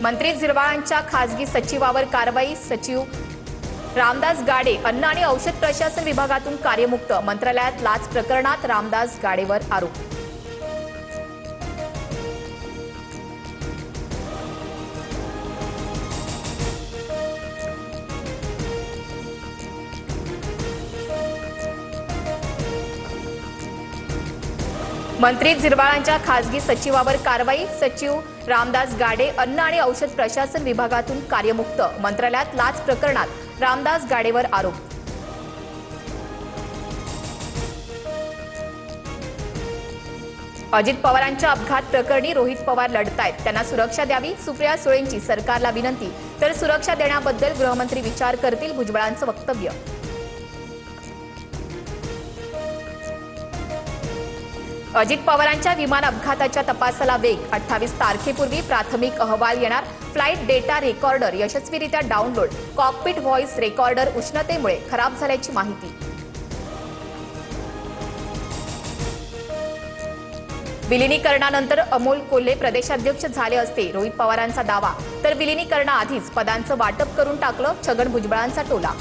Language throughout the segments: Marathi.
मंत्री झिरवाळांच्या खासगी सचिवावर कारवाई। सचिव रामदास गाडे अन्न आणि औषध प्रशासन विभागातून कार्यमुक्त। मंत्रालयात लाच प्रकरणात रामदास गाडेवर आरोप। मंत्री झिरवाळांच्या खासगी सचिवावर कारवाई। सचिव रामदास गाडे अन्न आणि औषध प्रशासन विभागातून कार्यमुक्त। मंत्रालयात लाच प्रकरणात रामदास गाडेवर आरोप। अजित पवारांच्या अपघात प्रकरणी रोहित पवार लढतायत, त्यांना सुरक्षा द्यावी। सुप्रिया सुळेंची सरकारला विनंती, तर सुरक्षा देण्याबद्दल गृहमंत्री विचार करतील, भुजबळांचं वक्तव्य। अजित पवारांच्या विमान अपघाताच्या तपासाला वेग। 28 तारखेपूर्वी प्राथमिक अहवाल येणार। फ्लाइट डेटा रेकॉर्डर यशस्वीरित्या डाउनलोड। कॉकपिट व्हॉइस रेकॉर्डर उष्णतेमुळे खराब झाल्याची माहिती। विलिनीकरणानंतर अमोल कोल्हे प्रदेशाध्यक्ष झाले असते, रोहित पवारांचा दावा। तर विलिनीकरणाआधीच पदांचं वाटप करून टाकलं, छगन भुजबळांचा टोला।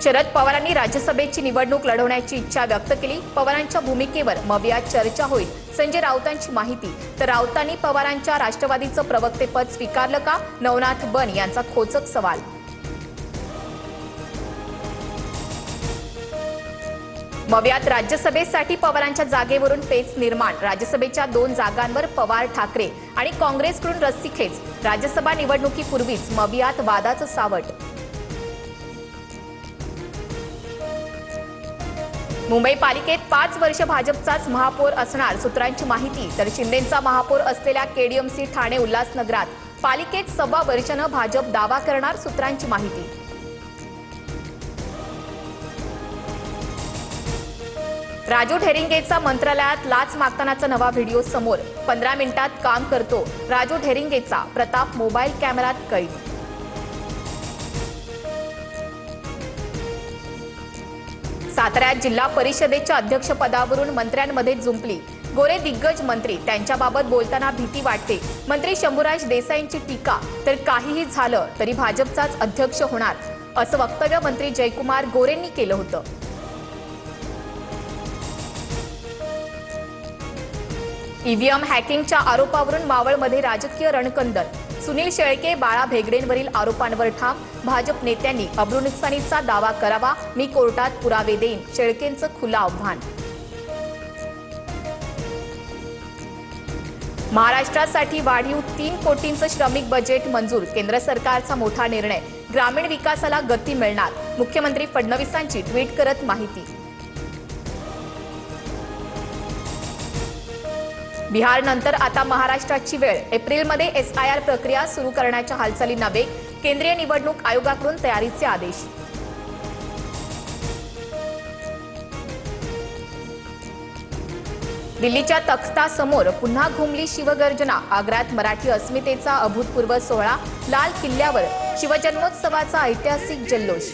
शरद पवारांनी राज्यसभेची निवडणूक लढवण्याची इच्छा व्यक्त केली। पवारांच्या भूमिकेवर मवियात चर्चा होईल, संजय राऊतांची माहिती। तर राऊतांनी पवारांच्या राष्ट्रवादीचं प्रवक्तेपद स्वीकारलं का, नवनाथ बन यांचा खोचक सवाल। मवियात राज्यसभेसाठी पवारांच्या जागेवरून पेच निर्माण। राज्यसभेच्या 2 जागांवर पवार ठाकरे आणि काँग्रेसकडून रस्सीखेच। राज्यसभा निवडणुकीपूर्वीच मवियात वादाचं सावट। मुंबई पालिकेत 5 वर्ष भाजपचाच महापौर असणार, सूत्रांची माहिती। तर शिंदेंचा महापौर असलेल्या केडीएमसी ठाणे उल्हासनगरात पालिकेत 1.25 वर्षानं भाजप दावा करणार, सूत्रांची माहिती। राजू ढेरिंगेचा मंत्रालयात लाच मागतानाचा नवा व्हिडिओ समोर। 15 मिनिटात काम करतो राजू ढेरिंगेचा प्रताप मोबाईल कॅमेऱ्यात कैद। साताऱ्यात जिल्हा परिषदेच्या अध्यक्षपदावरून मंत्र्यांमध्ये जुंपली। गोरे दिग्गज मंत्री, त्यांच्याबाबत बोलताना भीती वाटते। मंत्री शंभूराज देसाईंची टीका, तर काहीही झालं तरी भाजपचाच अध्यक्ष होणार, असं वक्तव्य मंत्री जयकुमार गोरेंनी केलं होतं। ईव्हीएम हॅकिंगच्या आरोपावरून मावळमध्ये राजकीय रणकंदन। सुनील शेळके, बाळा भेगडेंवरील आरोपांवर ठाम। भाजप नेत्यांनी अब्रूनुकसानीचा दावा करावा, मी कोर्टात पुरावे देईन, शेळकेंचं खुलं आव्हान। महाराष्ट्रासाठी वाढीव 3 कोटींचं श्रमिक बजेट मंजूर। केंद्र सरकारचा मोठा निर्णय, ग्रामीण विकासाला गती मिळणार, मुख्यमंत्री फडणवीसांची ट्विट करत माहिती। बिहारनंतर आता महाराष्ट्राची वेळ। एप्रिलमध्ये एसआयआर प्रक्रिया सुरू करण्याच्या हालचालींना वेग। केंद्रीय निवडणूक आयोगाकडून तयारीचे आदेश। दिल्लीच्या तख्तासमोर पुन्हा घुमली शिवगर्जना। आग्र्यात मराठी अस्मितेचा अभूतपूर्व सोहळा। लाल किल्ल्यावर शिवजन्मोत्सवाचा ऐतिहासिक जल्लोष।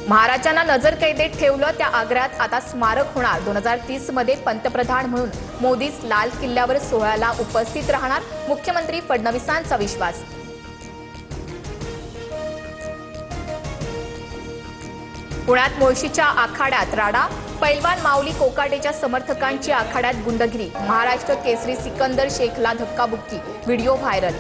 महाराजांना नजरकैदेत ठेवलं, त्या आग्र्यात आता स्मारक होणार। 2030 मध्ये पंतप्रधान म्हणून मोदीच लाल किल्ल्यावर सोहळ्याला उपस्थित राहणार, मुख्यमंत्री फडणवीसांचा विश्वास। पुण्यात मुळशीच्या आखाड्यात राडा। पैलवान माऊली कोकाटेच्या समर्थकांची आखाड्यात गुंडगिरी। महाराष्ट्र केसरी सिकंदर शेखला धक्काबुक्की, व्हिडिओ व्हायरल।